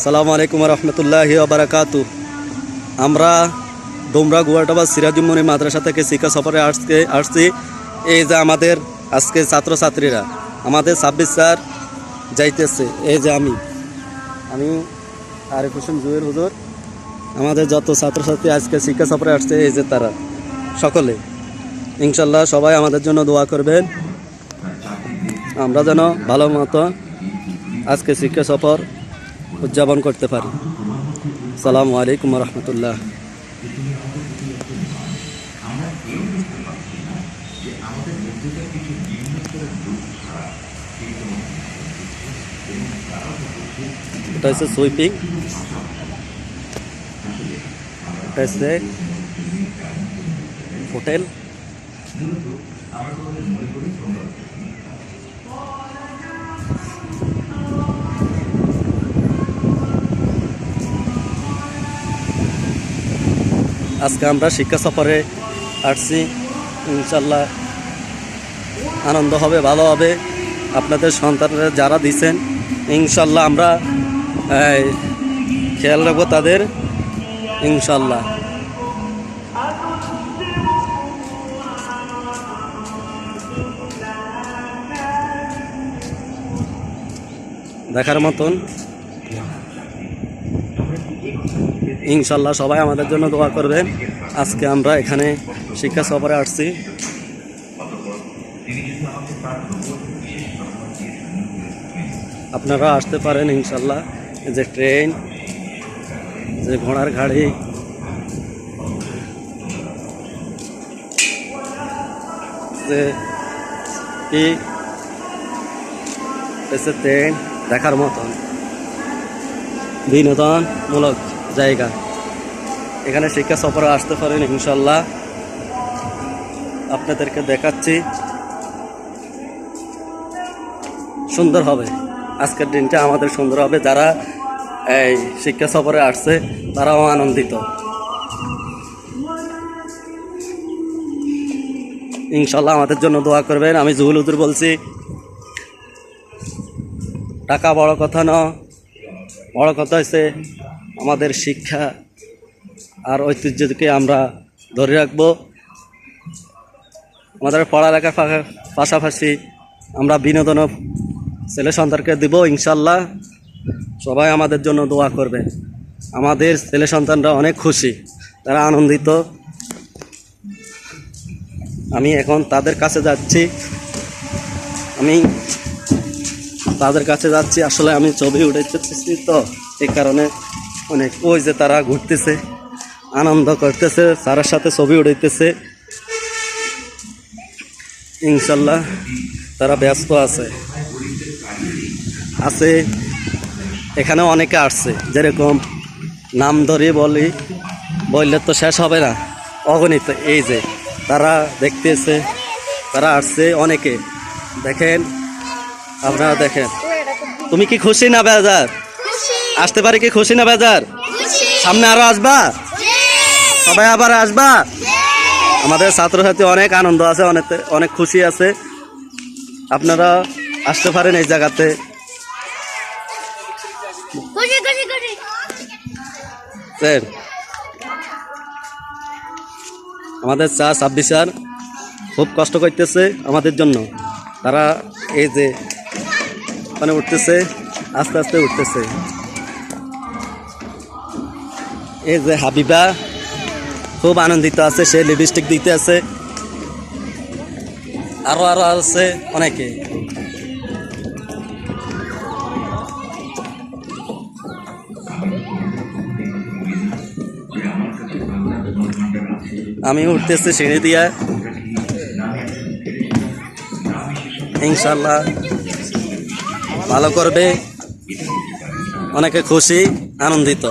আসসালামু আলাইকুম রহমতুল্লাহি ওয়া বারাকাতুহু। আমরা ডোমরা গুয়াটাবা সিরাজুমনি মাদ্রাসা থেকে শিক্ষা সফরে আসছি। এই যে আমাদের আজকে ছাত্রছাত্রীরা, আমাদের 26 স্যার যাইতেছে। এই যে আমি আরিফ হোসেন জুয়েল হুজুর, আমাদের যত ছাত্রছাত্রী আজকে শিক্ষা সফরে আসছে, এই যে তারা সকলে ইনশাল্লাহ সবাই আমাদের জন্য দোয়া করবেন, আমরা যেন ভালো মতো আজকে শিক্ষা সফর উদযাপন করতে পারি। আসসালামু আলাইকুম রহমতুল্লাহ। এটা হচ্ছে সুইপিং, এটা হচ্ছে হোটেল। আজকে আমরা শিক্ষা সফরে আসছি, ইনশাল্লাহ আনন্দ হবে, ভালো হবে। আপনাদের সন্তানরা যারা দিচ্ছেন, ইনশাল্লাহ আমরা খেয়াল রাখবো তাদের, ইনশাল্লাহ। দেখার মতন, ইনশাল্লাহ সবাই আমাদের জন্য দোয়া করবেন। আজকে আমরা এখানে শিক্ষা সফরে আসছি। আপনারা আসতে পারেন ইনশাল্লাহ। যে ট্রেন, যে ঘোড়ার গাড়ি, যে ট্রেন দেখার মতন বিনোদনমূলক জায়গা। এখানে শিক্ষা সফরে আসতে পারেন ইনশাল্লাহ। আপনাদেরকে দেখাচ্ছি, সুন্দর হবে আজকের দিনটা, আমাদের সুন্দর হবে। যারা এই শিক্ষা সফরে আসছে তারাও আনন্দিত। ইনশাল্লাহ আমাদের জন্য দোয়া করবেন। আমি জুহুল হুজুর বলছি। টাকা বড় কথা না, বড় কথা হচ্ছে আমাদের শিক্ষা আর ঐতিহ্যকে আমরা ধরে রাখবো। আমাদের পড়ালেখার পাশাপাশি আমরা বিনোদনও ছেলে সন্তানকে দিব ইনশাল্লাহ। সবাই আমাদের জন্য দোয়া করবেন। আমাদের ছেলে সন্তানরা অনেক খুশি, তারা আনন্দিত। আমি এখন তাদের কাছে যাচ্ছি, আসলে আমি ছবি উঠাইতেছি তো, এই কারণে অনেক ওই যে তারা ঘুরতেছে, আনন্দ করতেছে, স্যারের সাথে ছবি উঠাইতেছে। ইনশাল্লাহ তারা ব্যস্ত আছে। এখানে অনেকে আসছে, যেরকম নাম ধরে বললে তো শেষ হবে না, অগণিত। এই যে তারা দেখতেছে, তারা আসছে অনেকে। দেখেন, আপনারা দেখেন। তুমি কি খুশি না বেজার? আসতে পারে কি খুশি না বেজার? সামনে আরো আসবা, সবাই আবার আসবা। আমাদের ছাত্রছাত্রী অনেক আনন্দ আছে, অনেক খুশি আছে। আপনারা আসতে পারেন এই জায়গাতে। আমাদের 26 স্যার খুব কষ্ট করতেছে আমাদের জন্য। তারা এই যে মানে উঠতেছে, আস্তে আস্তে উঠতেছে। এই যে হাবিবা খুব আনন্দিত আছে, সে লিপস্টিক দিতে আছে। আরো আছে অনেকে। আমি উঠতেছি সিঁড়ি দিয়া, ইনশাল্লাহ ভালো করবে। অনেকে খুশি, আনন্দিত।